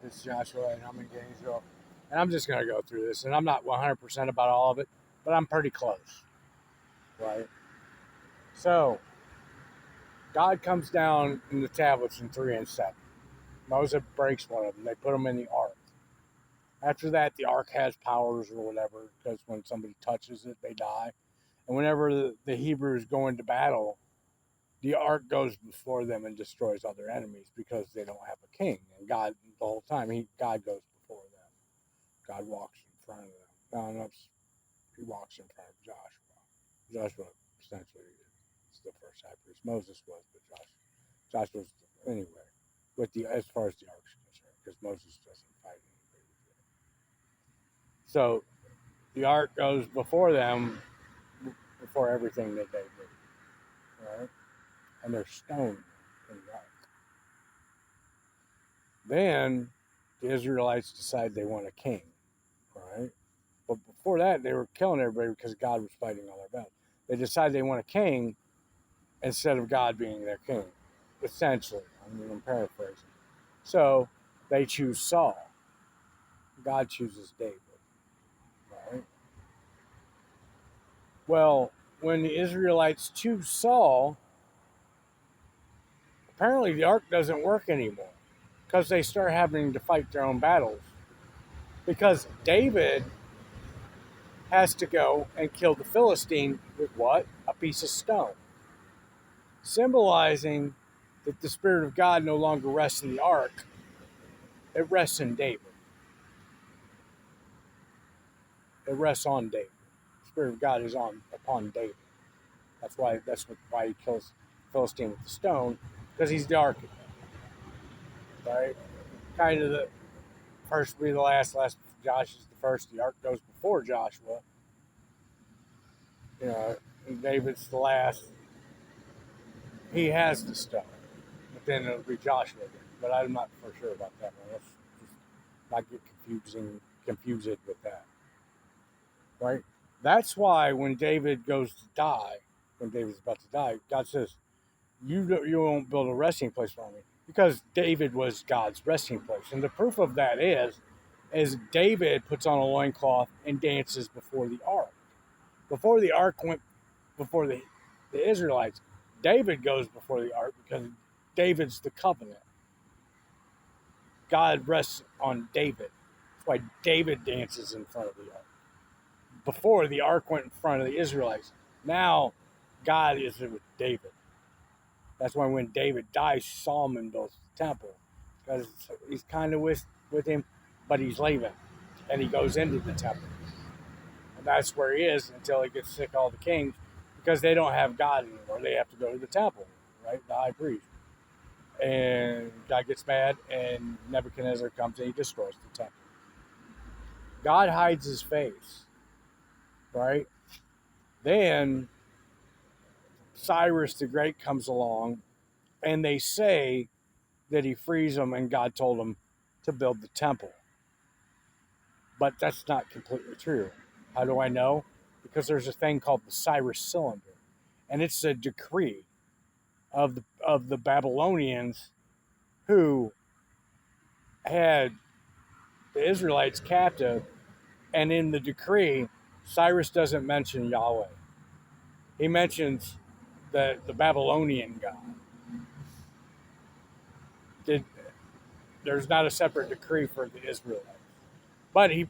It's Joshua, and I'm in Gainesville. And I'm just going to go through this. And I'm not 100% about all of it, but I'm pretty close. Right? So, God comes down in the tablets in 3 and 7. Moses breaks one of them. They put them in the ark. After that, the ark has powers or whatever, because when somebody touches it, they die. And whenever the Hebrews go into battle, the ark goes before them and destroys other enemies because they don't have a king. And God, the whole time, God goes before them. God walks in front of them. No, he walks in front of Joshua. Joshua essentially is the first high priest. Moses was, but Joshua's anyway. As far as the ark's concerned, because Moses doesn't fight anybody. So the ark goes before them, before everything that they do, right? And they're stoned in the ark. Then the Israelites decide they want a king, right? But before that, they were killing everybody because God was fighting all their battles. They decide they want a king instead of God being their king, essentially. I'm paraphrasing. So they choose Saul. God chooses David, right? Well, when the Israelites choose Saul, apparently the ark doesn't work anymore because they start having to fight their own battles. Because David has to go and kill the Philistine with what? A piece of stone. Symbolizing that the Spirit of God no longer rests in the ark, it rests in David. It rests on David. The Spirit of God is upon David. That's why he kills the Philistine with the stone, because he's the architect. Right? Kind of the first will be the last Josh is the first. The ark goes before Joshua. And David's the last. He has the stone. But then it'll be Joshua again. But I'm not for sure about that one. Let's just not get confused with that. Right? That's why when David goes to die, when David's about to die, God says, you won't build a resting place for me. Because David was God's resting place. And the proof of that is David puts on a loincloth and dances before the ark. Before the ark went before the Israelites, David goes before the ark because David's the covenant. God rests on David. That's why David dances in front of the ark. Before, the ark went in front of the Israelites. Now, God is with David. That's why when David dies, Solomon builds the temple. Because he's kind of with him, but he's leaving. And he goes into the temple. And that's where he is until he gets sick of all the kings. Because they don't have God anymore. They have to go to the temple, right? The high priest. And God gets mad, and Nebuchadnezzar comes and he destroys the temple. God hides his face, right? Then Cyrus the Great comes along, and they say that he frees them, and God told him to build the temple. But that's not completely true. How do I know? Because there's a thing called the Cyrus cylinder, and it's a decree of the Babylonians who had the Israelites captive, and in the decree, Cyrus doesn't mention Yahweh. He mentions the Babylonian God. There's not a separate decree for the Israelites. But he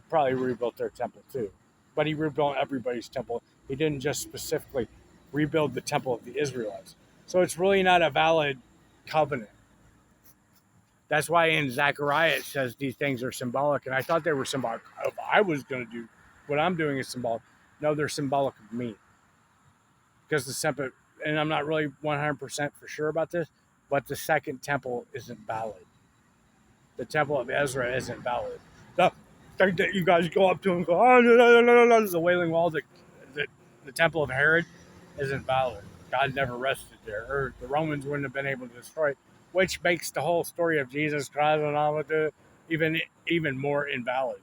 probably rebuilt their temple too. But he rebuilt everybody's temple. He didn't just specifically rebuild the temple of the Israelites. So it's really not a valid covenant. That's why in Zechariah it says these things are symbolic. And I thought they were symbolic. If I was going to do what I'm doing is symbolic. No, they're symbolic of me. Because and I'm not really 100% for sure about this, but the second temple isn't valid. The temple of Ezra isn't valid. The thing that you guys go up to and go, oh, no, the Wailing Wall, the temple of Herod isn't valid. God never rested there, or the Romans wouldn't have been able to destroy it, which makes the whole story of Jesus Christ and all of it even more invalid.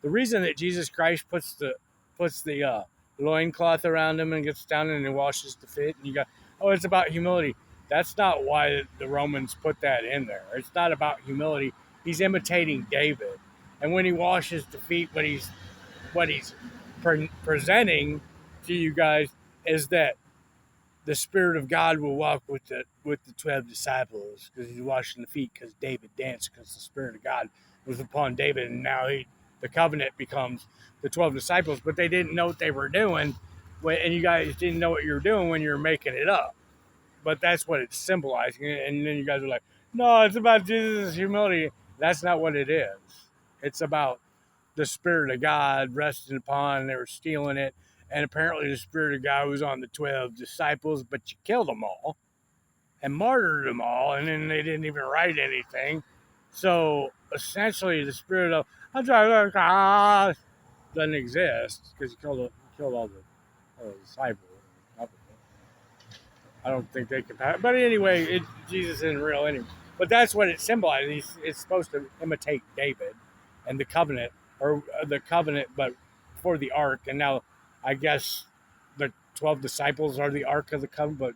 The reason that Jesus Christ puts the loincloth around him and gets down and he washes the feet, and you go, oh, it's about humility. That's not why the Romans put that in there. It's not about humility. He's imitating David. And when he washes the feet, what he's presenting to you guys is that the Spirit of God will walk with the 12 disciples because he's washing the feet because David danced because the Spirit of God was upon David, and now the covenant becomes the 12 disciples, but they didn't know what they were doing, and you guys didn't know what you were doing when you were making it up. But that's what it's symbolizing, and then you guys are like, no, it's about Jesus' humility. That's not what it is. It's about the Spirit of God resting upon, and they were stealing it. And apparently the Spirit of God was on the 12 disciples, but you killed them all and martyred them all, and then they didn't even write anything. So essentially the Spirit of God doesn't exist because you killed all the disciples. I don't think they can pass. But anyway, Jesus isn't real anyway. But that's what it symbolizes. It's supposed to imitate David and the covenant, or the covenant, but for the ark. And now, I guess the 12 disciples are the ark of the covenant, but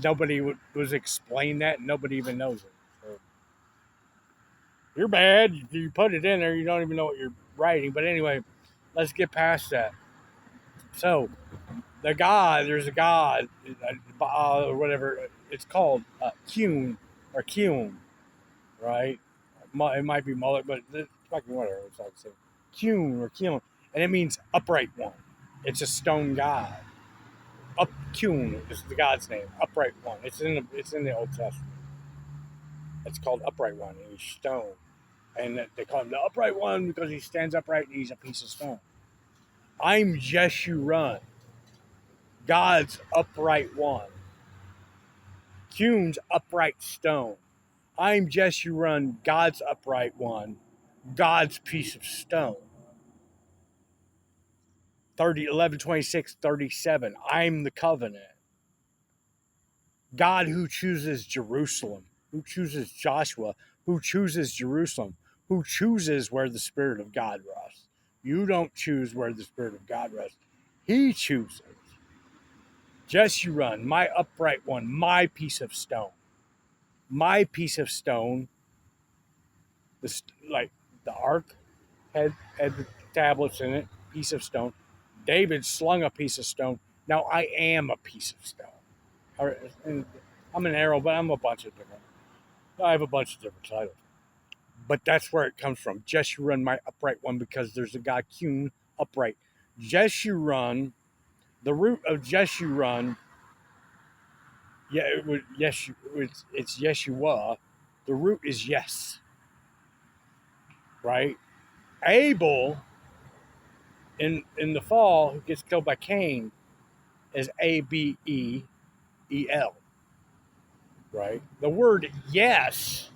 nobody was explained that. And nobody even knows it. So you're bad. You put it in there, you don't even know what you're writing. But anyway, let's get past that. So there's a god, or whatever it's called, Kuhn or Kuhn, right? It might be Mullet, but it's fucking whatever. It's all the same. Kuhn or Kuhn, and it means upright one. It's a stone god. Kuhn is the god's name. Upright one. It's in the Old Testament. It's called upright one, and he's stone, and they call him the upright one because he stands upright and he's a piece of stone. I'm Jeshurun, God's upright one. Kuhn's upright stone. I'm Jeshurun, God's upright one, God's piece of stone. 11, 26, 37. I'm the covenant. God who chooses Jerusalem, who chooses Joshua, who chooses Jerusalem, who chooses where the Spirit of God rests. You don't choose where the Spirit of God rests. He chooses. Jeshurun, my upright one, my piece of stone. My piece of stone, like the ark had the tablets in it, piece of stone. David slung a piece of stone. Now I am a piece of stone. I'm an arrow, but I'm a bunch of different. I have a bunch of different titles. But that's where it comes from. Jeshurun, my upright one, because there's a God, Kuhn, upright. Jeshurun, the root of Jeshurun, yeah, it's Yeshua. The root is yes, right? Abel, in the fall, who gets killed by Cain, is Abel, right? The word yes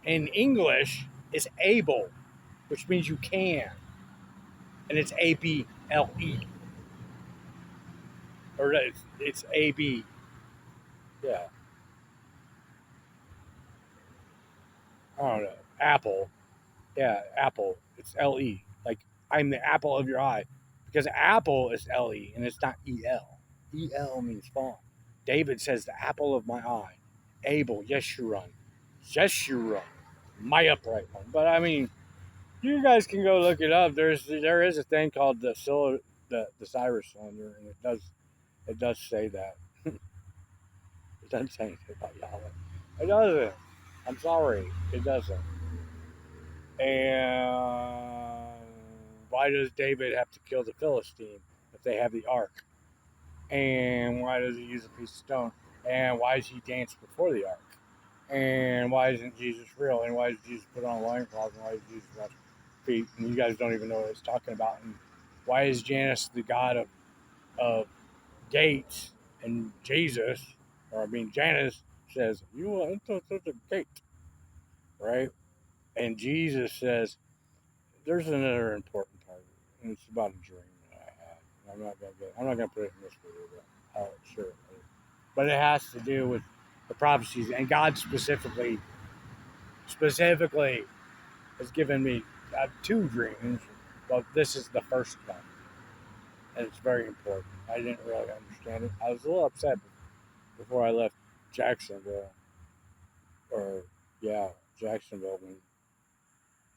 in English is able, which means you can, and it's Able, or it's Ab, yeah. I don't know. Apple, yeah, apple. It's Le. Like I'm the apple of your eye, because apple is Le and it's not El. El means fall. David says the apple of my eye. Abel, Yeshurun, my upright one. But I mean, you guys can go look it up. There is a thing called the Cyrus cylinder, and it does say that. It doesn't say anything about Yahweh. It doesn't. I'm sorry, it doesn't. And why does David have to kill the Philistine if they have the ark? And why does he use a piece of stone? And why does he dance before the ark? And why isn't Jesus real? And why does Jesus put on a loincloth? And why does Jesus wash feet? And you guys don't even know what it's talking about. And why is Janus the god of gates? And Jesus, Janus says, you will enter through the gate, right? And Jesus says, there's another important part, and it's about a dream that I had. I'm not gonna put it in this video, but I'll share it later. But it has to do with the prophecies, and God specifically has given me two dreams. But this is the first one, and it's very important. I didn't really understand it. I was a little upset before I left Jacksonville, or yeah, Jacksonville, when